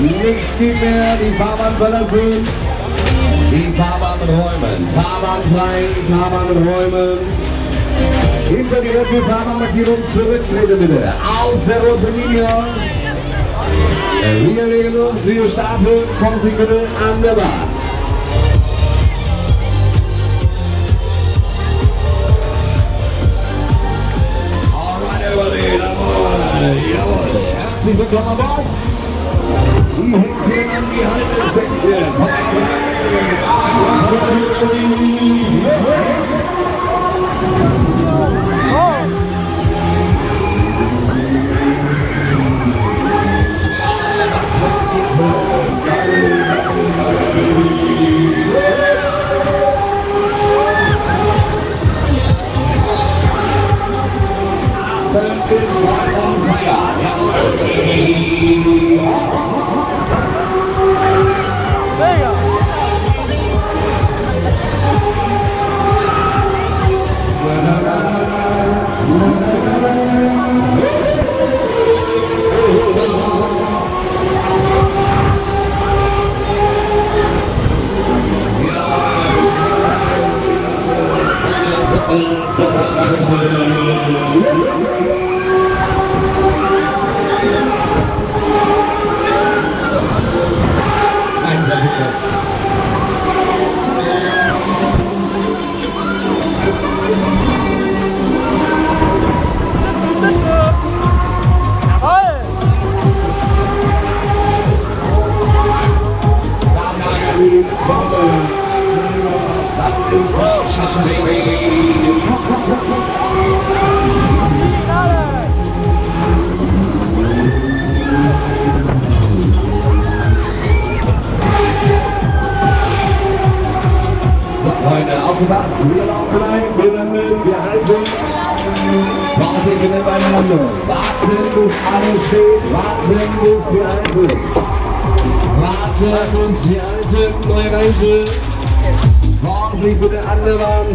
Nichts gibt mehr, die Fahrbahn verlassen. Die Fahrbahn räumen. Fahrbahn frei, Fahrbahn räumen. Hinter die rote Fahrbahnmarkierung zurücktreten bitte. Aus der roten Linie aus. Wir legen los, wir starten. Vorsicht bitte an der Bahn. Jawohl, herzlich willkommen an Bord. Die Händchen an die Haltesäckchen. Freunde, aufgepasst, wir laufen ein, wir wenden, wir halten. Vorsicht bitte beieinander. Warten, bis alles steht, warten, bis wir halten. Warten, bis wir halten, neue Reise. Vorsicht bitte an der Bahn.